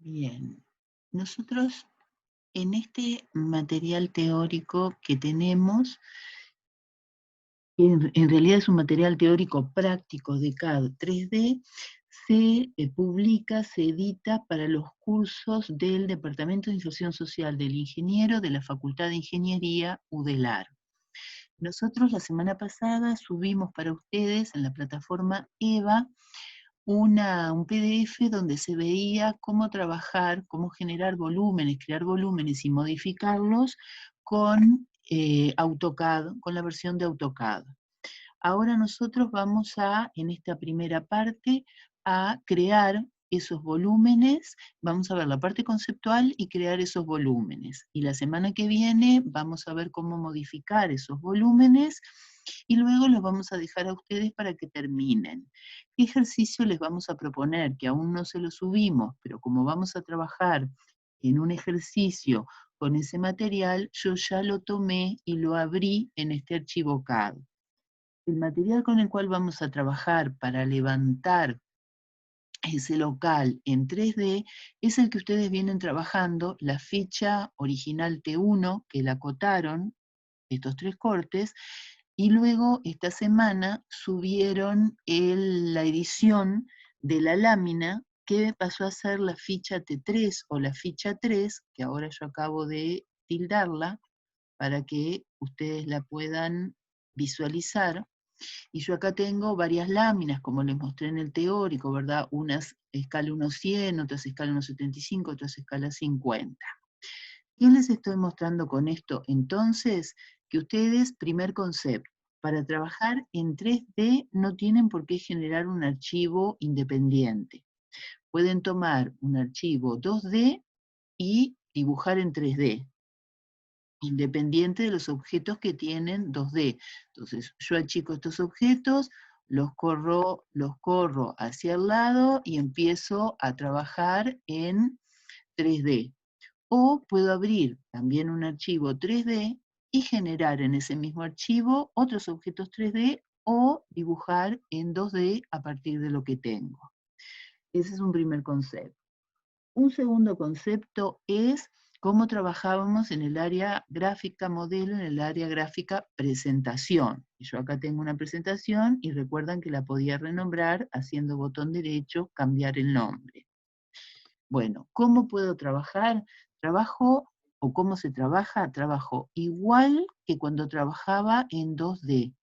Bien, nosotros en este material teórico que tenemos, en realidad es un material teórico práctico de CAD 3D, se publica, se edita para los cursos del Departamento de Inserción Social del Ingeniero de la Facultad de Ingeniería UDELAR. Nosotros la semana pasada subimos para ustedes en la plataforma EVA un PDF donde se veía cómo trabajar, cómo generar volúmenes, crear volúmenes y modificarlos con AutoCAD, con la versión de AutoCAD. Ahora nosotros vamos en esta primera parte, a crear esos volúmenes, vamos a ver la parte conceptual y crear esos volúmenes. Y la semana que viene vamos a ver cómo modificar esos volúmenes y luego los vamos a dejar a ustedes para que terminen. ¿Qué ejercicio les vamos a proponer? Que aún no se lo subimos, pero como vamos a trabajar en un ejercicio con ese material, yo ya lo tomé y lo abrí en este archivo CAD. El material con el cual vamos a trabajar para levantar ese local en 3D es el que ustedes vienen trabajando, la ficha original T1, que la acotaron, estos 3 cortes, y luego esta semana subieron la edición de la lámina que pasó a ser la ficha T3 o la ficha 3, que ahora yo acabo de tildarla para que ustedes la puedan visualizar. Y yo acá tengo varias láminas, como les mostré en el teórico, ¿verdad? Unas escala 1:100, otras escala 1:75, otras escala 50. ¿Qué les estoy mostrando con esto? Entonces, que ustedes, primer concepto, para trabajar en 3D no tienen por qué generar un archivo independiente. Pueden tomar un archivo 2D y dibujar en 3D, independiente de los objetos que tienen 2D. Entonces, yo achico estos objetos, los corro hacia el lado y empiezo a trabajar en 3D. O puedo abrir también un archivo 3D y generar en ese mismo archivo otros objetos 3D o dibujar en 2D a partir de lo que tengo. Ese es un primer concepto. Un segundo concepto es cómo trabajábamos en el área gráfica modelo, en el área gráfica presentación. Y yo acá tengo una presentación y recuerdan que la podía renombrar haciendo botón derecho, cambiar el nombre. Bueno, ¿cómo puedo trabajar? Trabajo, o cómo se trabaja, trabajo igual que cuando trabajaba en 2D.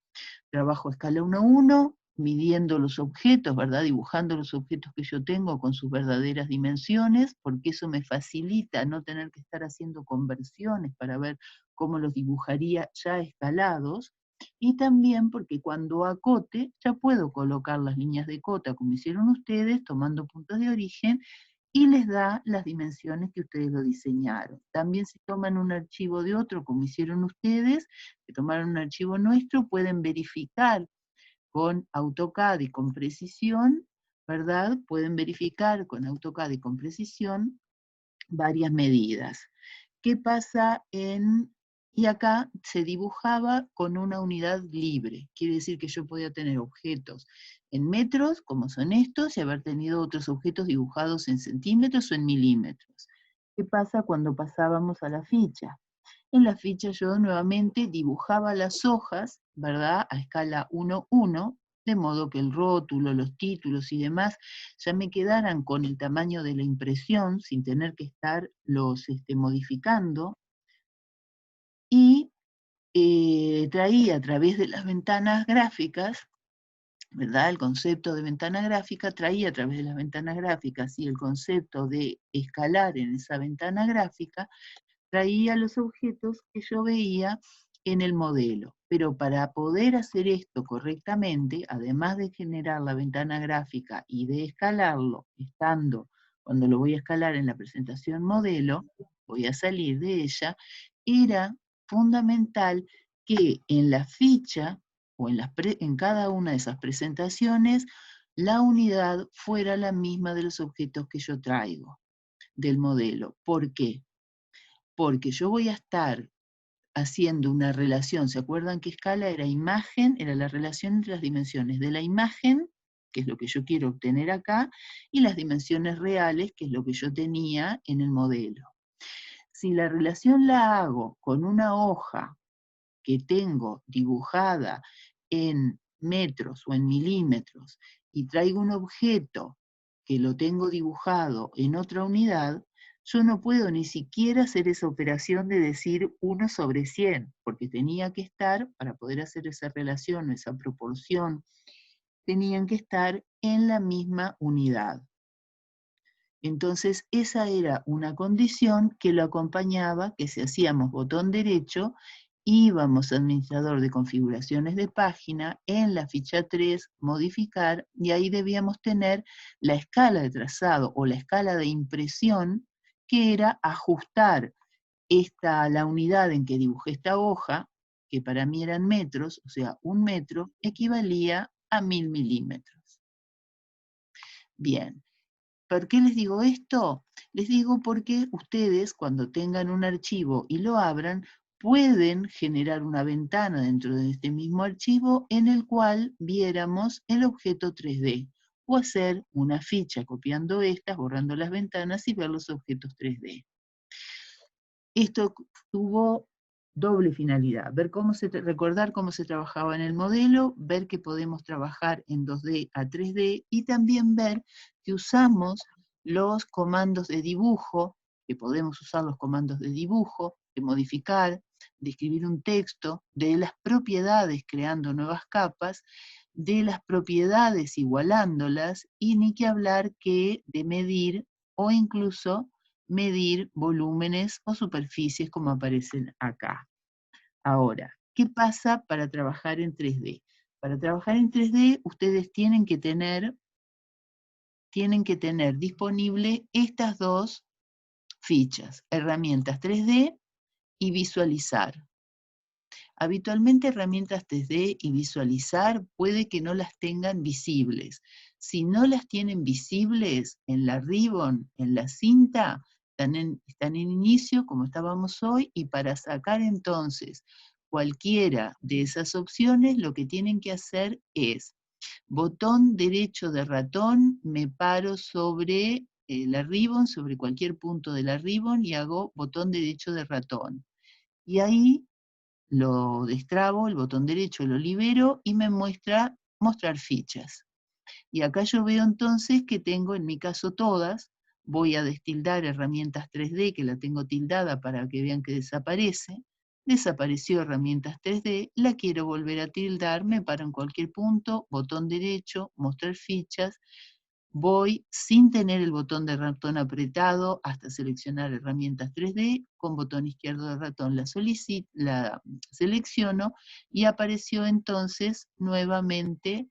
Trabajo a escala 1:1, midiendo los objetos, ¿verdad? Dibujando los objetos que yo tengo con sus verdaderas dimensiones, porque eso me facilita no tener que estar haciendo conversiones para ver cómo los dibujaría ya escalados, y también porque cuando acote ya puedo colocar las líneas de cota como hicieron ustedes, tomando puntos de origen, y les da las dimensiones que ustedes lo diseñaron. También si toman un archivo de otro, como hicieron ustedes, que tomaron un archivo nuestro, pueden verificar con AutoCAD y con precisión, ¿verdad? Pueden verificar con AutoCAD y con precisión varias medidas. ¿Qué pasa y acá se dibujaba con una unidad libre? Quiere decir que yo podía tener objetos en metros, como son estos, y haber tenido otros objetos dibujados en centímetros o en milímetros. ¿Qué pasa cuando pasábamos a la ficha? En la ficha yo nuevamente dibujaba las hojas, ¿verdad? A escala 1:1, de modo que el rótulo, los títulos y demás ya me quedaran con el tamaño de la impresión, sin tener que estarlos modificando, y traía a través de las ventanas gráficas, ¿verdad? El concepto de ventana gráfica traía a través de las ventanas gráficas y el concepto de escalar en esa ventana gráfica, traía los objetos que yo veía en el modelo. Pero para poder hacer esto correctamente, además de generar la ventana gráfica y de escalarlo, cuando lo voy a escalar en la presentación modelo, voy a salir de ella, era fundamental que en la ficha o en cada una de esas presentaciones, la unidad fuera la misma de los objetos que yo traigo del modelo. ¿Por qué? Porque yo voy a estar haciendo una relación. ¿Se acuerdan que escala era imagen? Era la relación entre las dimensiones de la imagen que es lo que yo quiero obtener acá, y las dimensiones reales, que es lo que yo tenía en el modelo. Si la relación la hago con una hoja que tengo dibujada en metros o en milímetros y traigo un objeto que lo tengo dibujado en otra unidad, yo no puedo ni siquiera hacer esa operación de decir 1/100, porque tenía que estar, para poder hacer esa relación o esa proporción, tenían que estar en la misma unidad. Entonces, esa era una condición que lo acompañaba, que si hacíamos botón derecho, íbamos a administrador de configuraciones de página, en la ficha 3, modificar, y ahí debíamos tener la escala de trazado o la escala de impresión, que era ajustar la unidad en que dibujé esta hoja, que para mí eran metros, o sea, 1 metro, equivalía a 1000 milímetros. Bien. ¿Por qué les digo esto? Les digo porque ustedes, cuando tengan un archivo y lo abran, pueden generar una ventana dentro de este mismo archivo en el cual viéramos el objeto 3D, o hacer una ficha copiando estas, borrando las ventanas y ver los objetos 3D. Esto tuvo doble finalidad, recordar cómo se trabajaba en el modelo, ver que podemos trabajar en 2D a 3D y también ver que usamos los comandos de dibujo, que podemos usar los comandos de dibujo, de modificar, de escribir un texto, de las propiedades creando nuevas capas, de las propiedades igualándolas, y ni que hablar que de medir o incluso medir volúmenes o superficies como aparecen acá. Ahora, ¿qué pasa para trabajar en 3D? Para trabajar en 3D ustedes tienen que tener disponible estas dos fichas, herramientas 3D y visualizar. Habitualmente herramientas 3D y visualizar puede que no las tengan visibles. Si no las tienen visibles en la ribbon, en la cinta, están en inicio, como estábamos hoy, y para sacar entonces cualquiera de esas opciones, lo que tienen que hacer es botón derecho de ratón, me paro sobre la ribbon, sobre cualquier punto de la ribbon, y hago botón derecho de ratón. Y ahí lo destrabo, el botón derecho lo libero y me muestra mostrar fichas. Y acá yo veo entonces que tengo, en mi caso todas, voy a destildar herramientas 3D, que la tengo tildada para que vean que desaparece. Desapareció herramientas 3D, la quiero volver a tildar, me paro en cualquier punto, botón derecho, mostrar fichas, voy sin tener el botón de ratón apretado hasta seleccionar herramientas 3D, con botón izquierdo de ratón la selecciono y apareció entonces nuevamente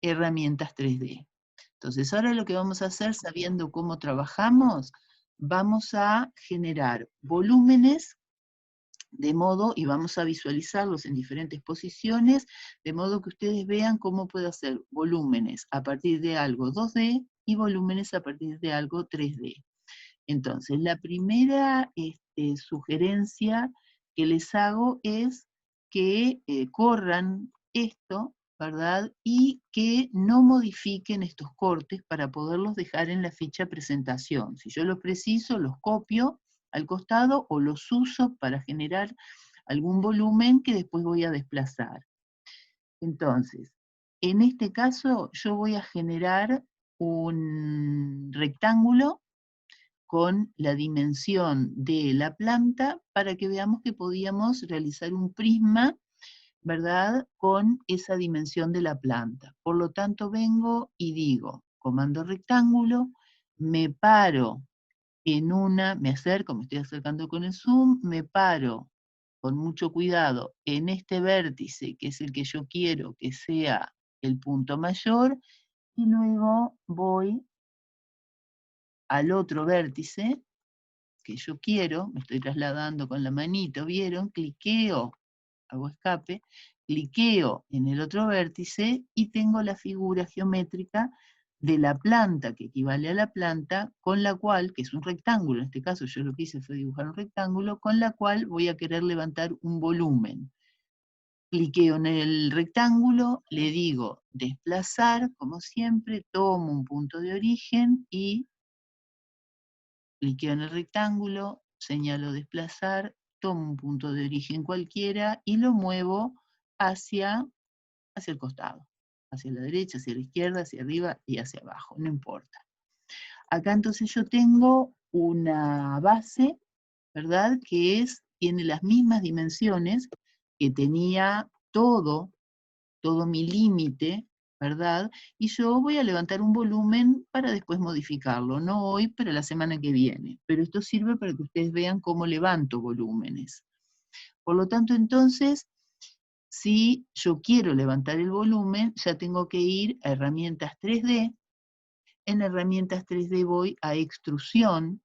herramientas 3D. Entonces ahora lo que vamos a hacer, sabiendo cómo trabajamos, vamos a generar volúmenes de modo, y vamos a visualizarlos en diferentes posiciones, de modo que ustedes vean cómo puedo hacer volúmenes a partir de algo 2D y volúmenes a partir de algo 3D. Entonces, la primera sugerencia que les hago es que corran esto, ¿verdad? Y que no modifiquen estos cortes para poderlos dejar en la ficha presentación. Si yo los preciso, los copio al costado o los uso para generar algún volumen que después voy a desplazar. Entonces, en este caso yo voy a generar un rectángulo con la dimensión de la planta para que veamos que podíamos realizar un prisma, ¿verdad?, con esa dimensión de la planta. Por lo tanto, vengo y digo, comando rectángulo, me paro me acerco, me estoy acercando con el zoom, me paro con mucho cuidado en este vértice, que es el que yo quiero que sea el punto mayor, y luego voy al otro vértice que yo quiero, me estoy trasladando con la manito, ¿vieron? Cliqueo, hago escape, cliqueo en el otro vértice y tengo la figura geométrica de la planta, que equivale a la planta, con la cual, que es un rectángulo, en este caso yo lo que hice fue dibujar un rectángulo, con la cual voy a querer levantar un volumen. cliqueo en el rectángulo, le digo desplazar, como siempre, tomo un punto de origen y cliqueo en el rectángulo, señalo desplazar, tomo un punto de origen cualquiera y lo muevo hacia el costado, hacia la derecha, hacia la izquierda, hacia arriba y hacia abajo, no importa. Acá entonces yo tengo una base, ¿verdad? Que tiene las mismas dimensiones que tenía todo mi límite, ¿verdad? Y yo voy a levantar un volumen para después modificarlo, no hoy, pero la semana que viene. Pero esto sirve para que ustedes vean cómo levanto volúmenes. Por lo tanto, entonces, si yo quiero levantar el volumen, ya tengo que ir a herramientas 3D. En herramientas 3D voy a extrusión.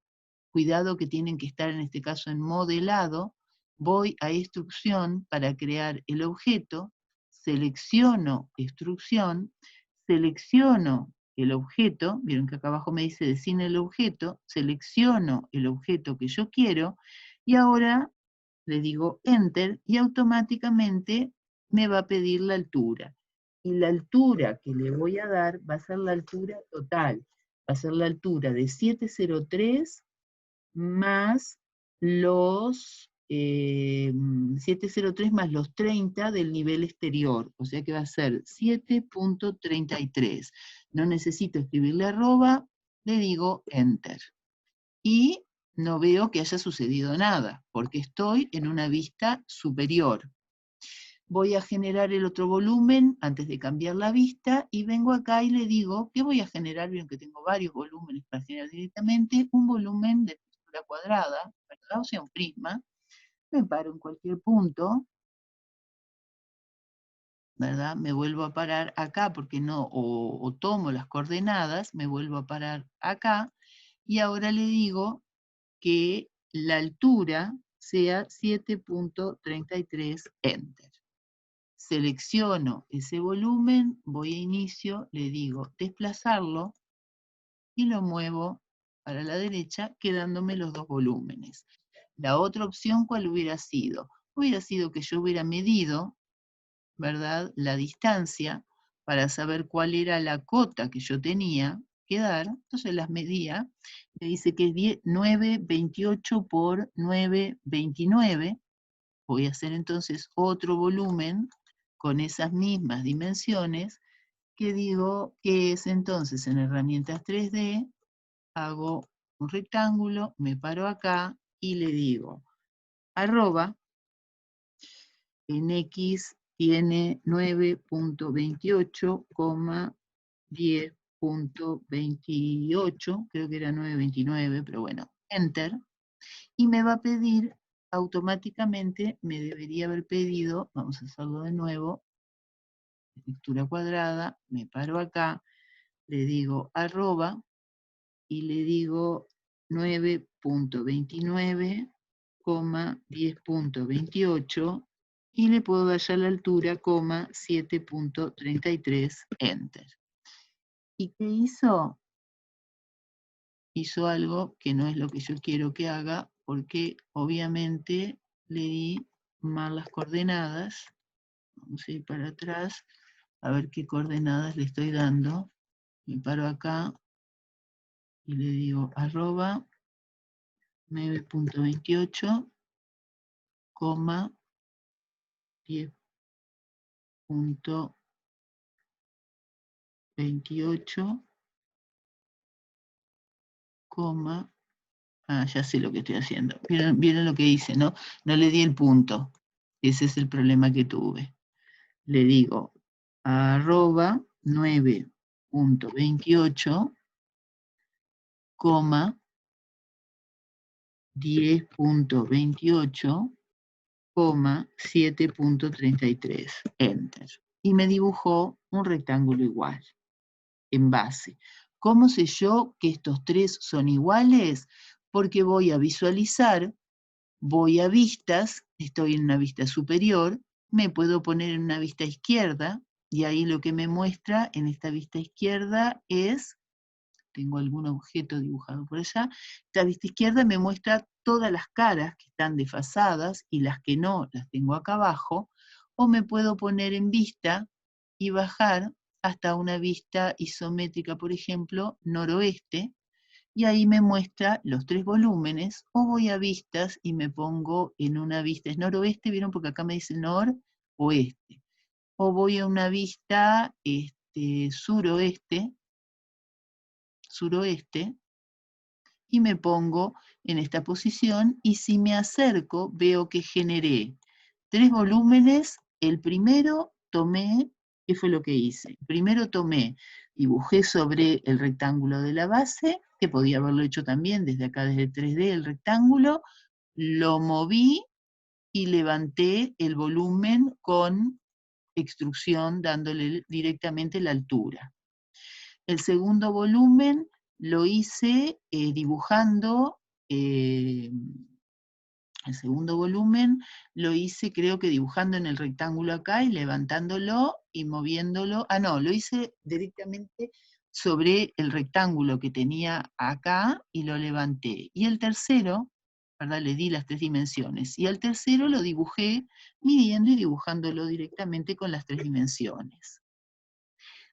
Cuidado que tienen que estar en este caso en modelado. Voy a extrusión para crear el objeto. Selecciono extrusión. Selecciono el objeto. Vieron que acá abajo me dice define el objeto. Selecciono el objeto que yo quiero. Y ahora le digo Enter y automáticamente me va a pedir la altura. Y la altura que le voy a dar va a ser la altura total. Va a ser la altura de 703 más los 703 más los 30 del nivel exterior. O sea que va a ser 7.33. No necesito escribirle arroba, le digo Enter. Y no veo que haya sucedido nada, porque estoy en una vista superior. Voy a generar el otro volumen antes de cambiar la vista, y vengo acá y le digo que voy a generar, bien que tengo varios volúmenes para generar directamente, un volumen de textura cuadrada, ¿verdad? O sea, un prisma. Me paro en cualquier punto, ¿verdad? Me vuelvo a parar acá porque no, o tomo las coordenadas, me vuelvo a parar acá, y ahora le digo que la altura sea 7.33, Enter. Selecciono ese volumen, voy a inicio, le digo desplazarlo y lo muevo para la derecha, quedándome los dos volúmenes. La otra opción, ¿cuál hubiera sido? Hubiera sido que yo hubiera medido, ¿verdad?, la distancia para saber cuál era la cota que yo tenía que dar. Entonces las medía, me dice que es 9,28 por 9,29. Voy a hacer entonces otro volumen con esas mismas dimensiones, que digo que es entonces en herramientas 3D, hago un rectángulo, me paro acá y le digo arroba, en X tiene 9.28, 10.28, creo que era 9.29, pero bueno, Enter, y me va a pedir automáticamente, me debería haber pedido, vamos a hacerlo de nuevo, textura cuadrada, me paro acá, le digo arroba, y le digo 9.29, 10.28, y le puedo dar ya la altura, 7.33, Enter. ¿Y qué hizo? Hizo algo que no es lo que yo quiero que haga, porque obviamente le di mal las coordenadas. Vamos a ir para atrás, a ver qué coordenadas le estoy dando. Me paro acá y le digo arroba 9.28, 10.28, ya sé lo que estoy haciendo. ¿Vieron lo que hice, no? No le di el punto. Ese es el problema que tuve. Le digo arroba 9.28, 10.28, 7.33, Enter. Y me dibujó un rectángulo igual, en base. ¿Cómo sé yo que estos tres son iguales? Porque voy a visualizar, voy a vistas, estoy en una vista superior, me puedo poner en una vista izquierda, y ahí lo que me muestra en esta vista izquierda es, tengo algún objeto dibujado por allá, esta vista izquierda me muestra todas las caras que están desfasadas y las que no, las tengo acá abajo, o me puedo poner en vista y bajar hasta una vista isométrica, por ejemplo, noroeste, y ahí me muestra los 3 volúmenes, o voy a vistas y me pongo en una vista, es noroeste, ¿vieron? Porque acá me dice noroeste, o voy a una vista suroeste, y me pongo en esta posición, y si me acerco veo que generé 3 volúmenes. El primero tomé, ¿qué fue lo que hice? Primero tomé, dibujé sobre el rectángulo de la base, que podía haberlo hecho también desde acá, desde 3D el rectángulo, lo moví y levanté el volumen con extrusión, dándole directamente la altura. El segundo volumen lo hice dibujando, el segundo volumen lo hice creo que dibujando en el rectángulo acá y levantándolo y moviéndolo. Ah, no, lo hice directamente sobre el rectángulo que tenía acá y lo levanté. Y el tercero, ¿verdad? Le di las 3 dimensiones. Y al tercero lo dibujé midiendo y dibujándolo directamente con las 3 dimensiones.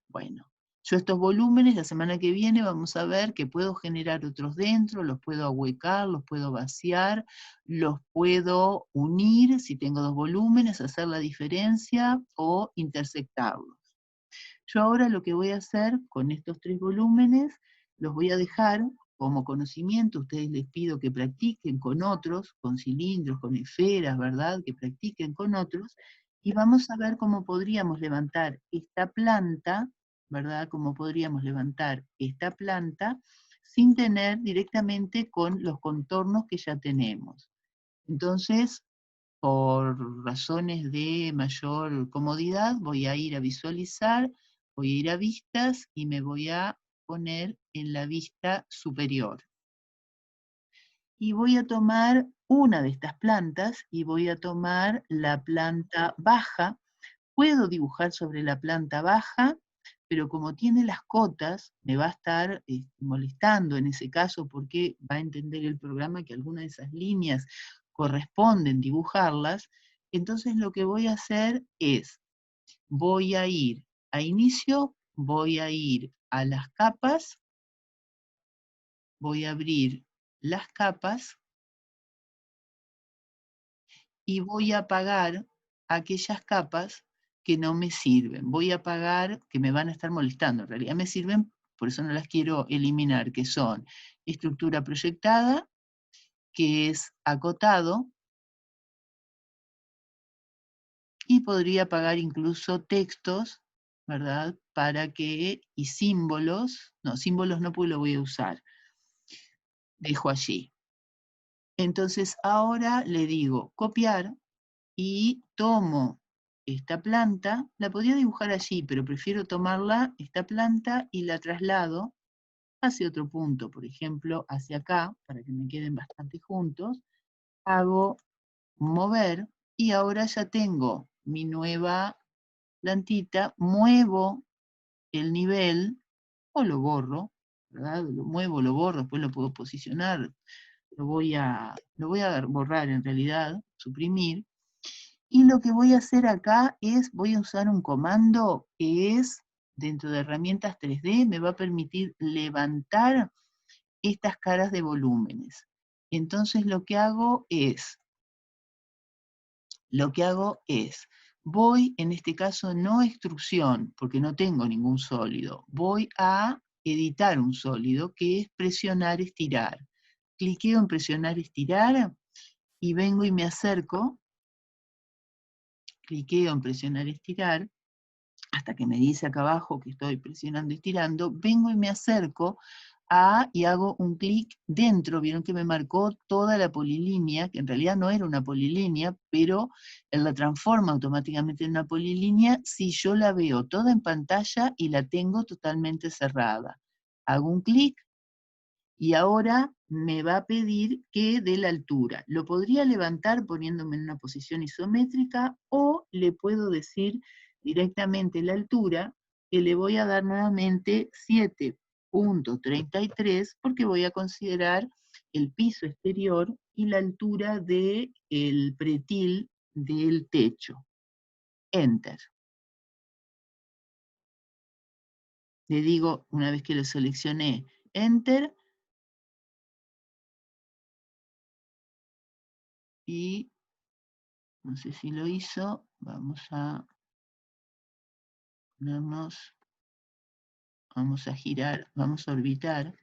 Bueno, yo estos volúmenes, la semana que viene vamos a ver que puedo generar otros dentro, los puedo ahuecar, los puedo vaciar, los puedo unir, si tengo 2 volúmenes, hacer la diferencia o intersectarlos. Yo ahora lo que voy a hacer con estos 3 volúmenes, los voy a dejar como conocimiento. Ustedes les pido que practiquen con otros, con cilindros, con esferas, ¿verdad? Que practiquen con otros, y vamos a ver cómo podríamos levantar esta planta, ¿verdad? Cómo podríamos levantar esta planta sin tener directamente con los contornos que ya tenemos. Entonces, por razones de mayor comodidad, voy a ir a visualizar, voy a ir a vistas y me voy a poner en la vista superior. Y voy a tomar una de estas plantas y voy a tomar la planta baja. Puedo dibujar sobre la planta baja, pero como tiene las cotas, me va a estar molestando en ese caso, porque va a entender el programa que algunas de esas líneas corresponden dibujarlas. Entonces lo que voy a hacer es, voy a ir a inicio, voy a ir a las capas, voy a abrir las capas y voy a apagar aquellas capas que no me sirven. Voy a apagar, que me van a estar molestando. En realidad me sirven, por eso no las quiero eliminar, que son estructura proyectada, que es acotado, y podría apagar incluso textos, ¿verdad? Para que, y símbolos no, porque lo voy a usar. Dejo allí. Entonces ahora le digo copiar, y tomo esta planta, la podría dibujar allí, pero prefiero tomarla, esta planta, y la traslado hacia otro punto, por ejemplo, hacia acá, para que me queden bastante juntos. Hago mover, y ahora ya tengo mi nueva plantita, muevo el nivel, o lo borro, ¿verdad? Lo muevo, lo borro, después lo puedo posicionar, lo voy a borrar en realidad, suprimir. Y lo que voy a hacer acá es, voy a usar un comando que es, dentro de herramientas 3D, me va a permitir levantar estas caras de volúmenes. Entonces voy, en este caso no extrusión, porque no tengo ningún sólido, voy a editar un sólido, que es presionar, estirar. Cliqueo en presionar, estirar, y vengo y me acerco, cliqueo en presionar, estirar, hasta que me dice acá abajo que estoy presionando y estirando, vengo y me acerco y hago un clic dentro. Vieron que me marcó toda la polilínea, que en realidad no era una polilínea, pero él la transforma automáticamente en una polilínea si yo la veo toda en pantalla y la tengo totalmente cerrada. Hago un clic y ahora me va a pedir que dé la altura. Lo podría levantar poniéndome en una posición isométrica, o le puedo decir directamente la altura, que le voy a dar nuevamente 7.33, porque voy a considerar el piso exterior y la altura del pretil del techo. Enter. Le digo, una vez que lo seleccioné, Enter, y no sé si lo hizo, vamos a ponernos, vamos a girar, vamos a orbitar.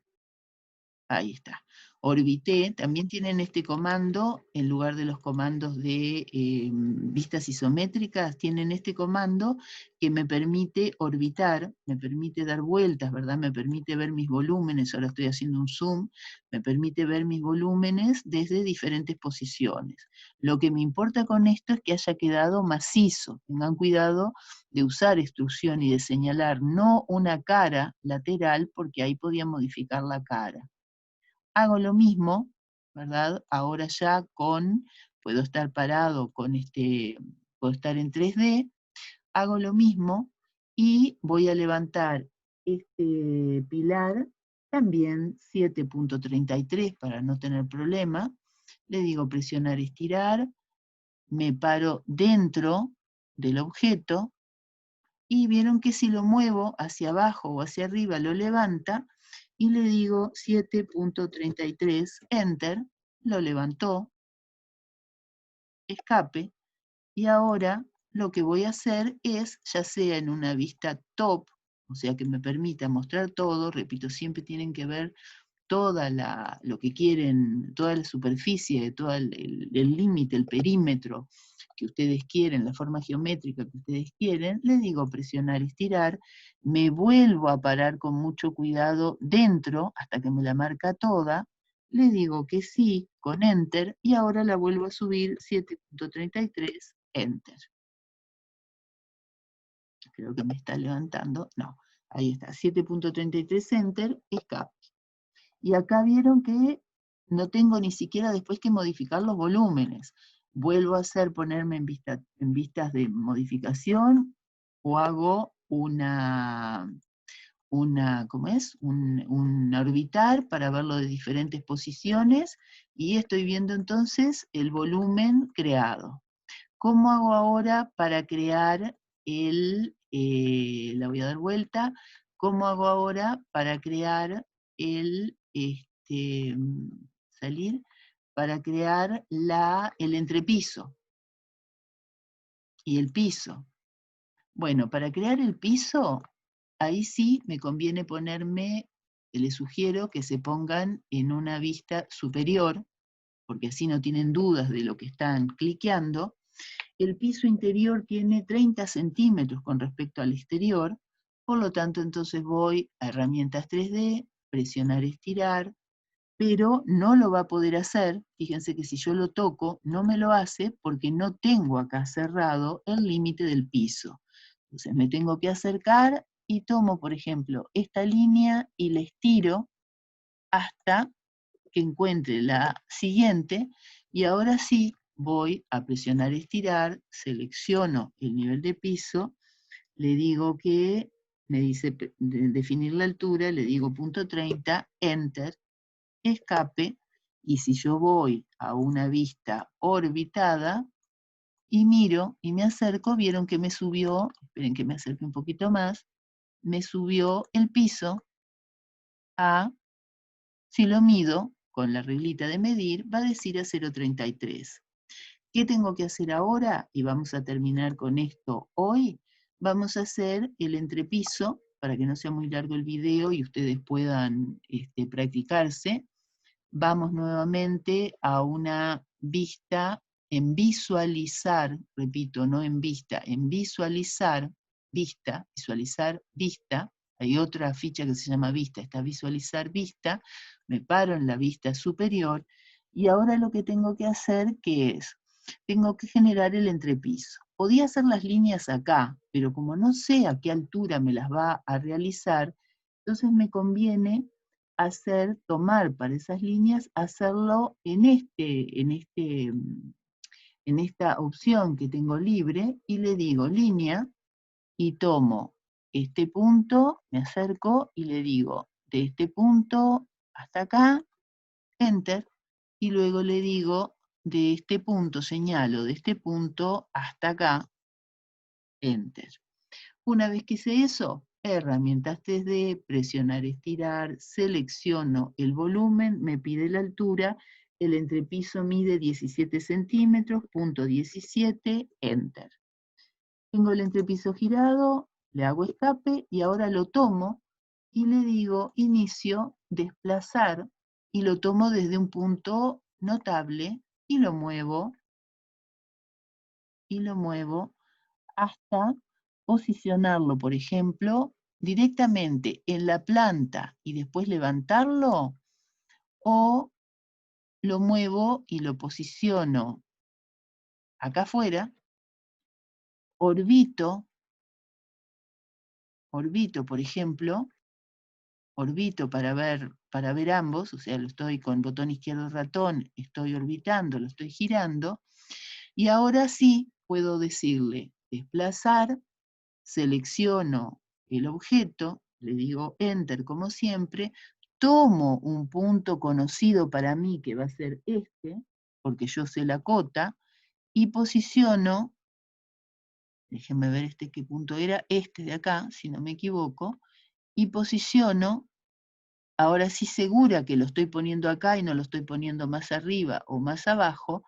Ahí está. Orbité, también tienen este comando, en lugar de los comandos de vistas isométricas, tienen este comando que me permite orbitar, me permite dar vueltas, ¿verdad? Me permite ver mis volúmenes, ahora estoy haciendo un zoom, me permite ver mis volúmenes desde diferentes posiciones. Lo que me importa con esto es que haya quedado macizo. Tengan cuidado de usar extrusión y de señalar no una cara lateral, porque ahí podía modificar la cara. Hago lo mismo, ¿verdad? Ahora ya puedo estar parado con puedo estar en 3D, hago lo mismo y voy a levantar este pilar, también 7.33 para no tener problema. Le digo presionar, estirar, me paro dentro del objeto, y vieron que si lo muevo hacia abajo o hacia arriba lo levanta, y le digo 7.33, Enter, lo levantó, escape, y ahora lo que voy a hacer es, ya sea en una vista top, o sea que me permita mostrar todo, repito, siempre tienen que ver lo que quieren, toda la superficie, todo el límite, el perímetro que ustedes quieren, la forma geométrica que ustedes quieren, le digo presionar, estirar, me vuelvo a parar con mucho cuidado dentro hasta que me la marca toda, le digo que sí con Enter y ahora la vuelvo a subir 7.33, Enter. Creo que me está levantando, no, ahí está, 7.33, Enter, escape. Y acá vieron que no tengo ni siquiera después que modificar los volúmenes. Vuelvo a ponerme en vistas de modificación, o hago ¿cómo es? Un orbitar para verlo de diferentes posiciones, y estoy viendo entonces el volumen creado. ¿Cómo hago ahora para crear la voy a dar vuelta, cómo hago ahora para crear salir, para crear el entrepiso y el piso? Bueno, para crear el piso, ahí sí me conviene les sugiero que se pongan en una vista superior, porque así no tienen dudas de lo que están cliqueando. El piso interior tiene 30 centímetros con respecto al exterior, por lo tanto entonces voy a herramientas 3D, presionar, estirar, pero no lo va a poder hacer. Fíjense que si yo lo toco, no me lo hace porque no tengo acá cerrado el límite del piso. Entonces me tengo que acercar y tomo, por ejemplo, esta línea y la estiro hasta que encuentre la siguiente, y ahora sí voy a presionar estirar, selecciono el nivel de piso, le digo que, me dice definir la altura, le digo punto 30, Enter, escape, y si yo voy a una vista orbitada y miro y me acerco, vieron que me subió, esperen que me acerque un poquito más, me subió el piso a, si lo mido con la reglita de medir, va a decir a 0,33. ¿Qué tengo que hacer ahora? Y vamos a terminar con esto hoy. Vamos a hacer el entrepiso, para que no sea muy largo el video y ustedes puedan practicarse. Vamos nuevamente a una vista en visualizar, repito, no en vista, en visualizar, visualizar vista. Hay otra ficha que se llama vista, está visualizar vista, me paro en la vista superior, y ahora lo que tengo que hacer, ¿qué es? Tengo que generar el entrepiso. Podía hacer las líneas acá, pero como no sé a qué altura me las va a realizar, entonces me conviene tomar para esas líneas, hacerlo en esta opción que tengo libre, y le digo línea, y tomo este punto, me acerco y le digo de este punto hasta acá, Enter, y luego le digo de este punto, señalo de este punto hasta acá, Enter. Una vez que hice eso, herramientas 3D, presionar, estirar, selecciono el volumen, me pide la altura, el entrepiso mide 17 centímetros, punto 17, Enter. Tengo el entrepiso girado, le hago escape y ahora lo tomo y le digo inicio, desplazar, y lo tomo desde un punto notable y lo muevo hasta posicionarlo, por ejemplo, directamente en la planta y después levantarlo, o lo muevo y lo posiciono acá afuera, orbito, por ejemplo, orbito para ver ambos, o sea, lo estoy con botón izquierdo ratón, estoy orbitando, lo estoy girando, y ahora sí puedo decirle desplazar, selecciono el objeto, le digo Enter como siempre, tomo un punto conocido para mí que va a ser este, porque yo sé la cota, y posiciono, déjenme ver qué punto era, este de acá, si no me equivoco, y posiciono, ahora sí segura que lo estoy poniendo acá y no lo estoy poniendo más arriba o más abajo,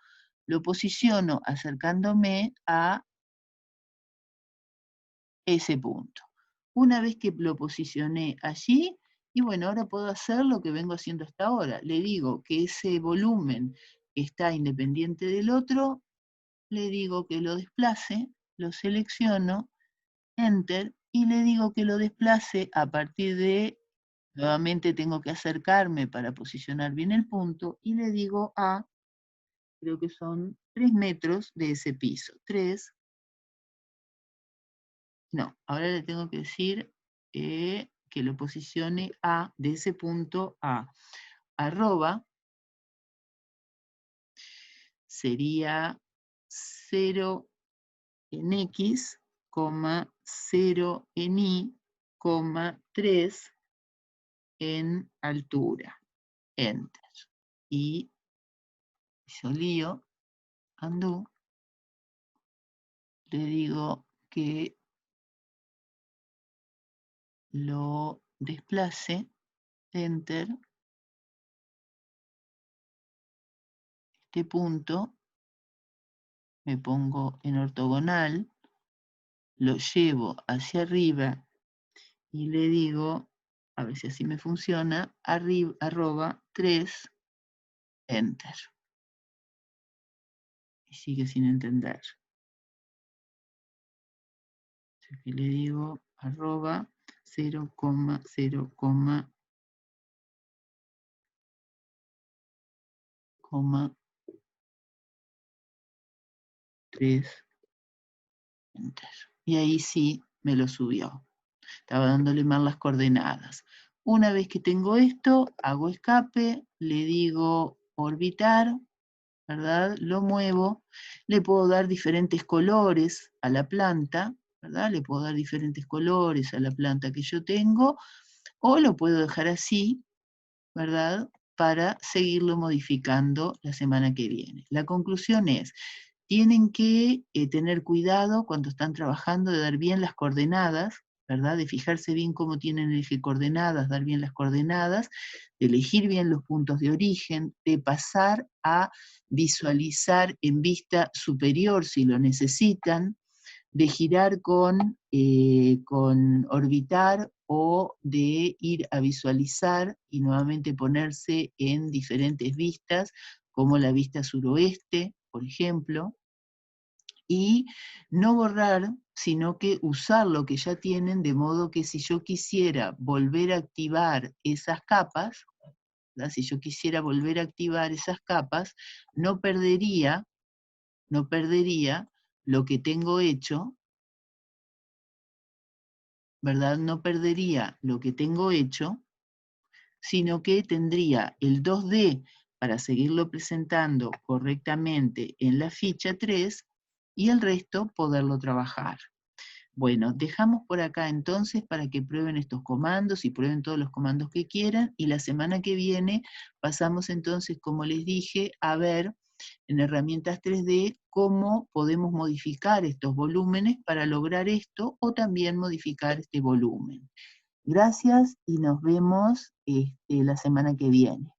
lo posiciono acercándome a ese punto. Una vez que lo posicioné allí, y bueno, ahora puedo hacer lo que vengo haciendo hasta ahora. Le digo que ese volumen está independiente del otro, le digo que lo desplace, lo selecciono, Enter, y le digo que lo desplace a partir de, nuevamente tengo que acercarme para posicionar bien el punto, y le digo a, creo que son 3 metros de ese piso. 3, no, ahora le tengo que decir que lo posicione a, de ese punto a, arroba, sería 0 en X, 0 en Y, 3 en altura. Enter. Y hizo lío, undo, le digo que lo desplace, Enter, este punto, me pongo en ortogonal, lo llevo hacia arriba y le digo, a ver si así me funciona, arroba 3, Enter. Y sigue sin entender. Así que le digo arroba 0, 0, 3, Enter. Y ahí sí me lo subió. Estaba dándole mal las coordenadas. Una vez que tengo esto, hago escape, le digo orbitar, ¿verdad? Lo muevo, le puedo dar diferentes colores a la planta, ¿verdad? Le puedo dar diferentes colores a la planta que yo tengo, o lo puedo dejar así, ¿verdad? Para seguirlo modificando la semana que viene. La conclusión es, tienen que tener cuidado cuando están trabajando de dar bien las coordenadas, ¿verdad? De fijarse bien cómo tienen el eje coordenadas, dar bien las coordenadas, de elegir bien los puntos de origen, de pasar a visualizar en vista superior si lo necesitan, de girar con orbitar o de ir a visualizar y nuevamente ponerse en diferentes vistas, como la vista suroeste, por ejemplo, y no borrar, sino que usar lo que ya tienen, de modo que si yo quisiera volver a activar esas capas, ¿verdad? Si yo quisiera volver a activar esas capas, no perdería lo que tengo hecho, ¿verdad? No perdería lo que tengo hecho, sino que tendría el 2D para seguirlo presentando correctamente en la ficha 3 y el resto poderlo trabajar. Bueno, dejamos por acá entonces para que prueben estos comandos y prueben todos los comandos que quieran, y la semana que viene pasamos entonces, como les dije, a ver en herramientas 3D cómo podemos modificar estos volúmenes para lograr esto, o también modificar este volumen. Gracias y nos vemos la semana que viene.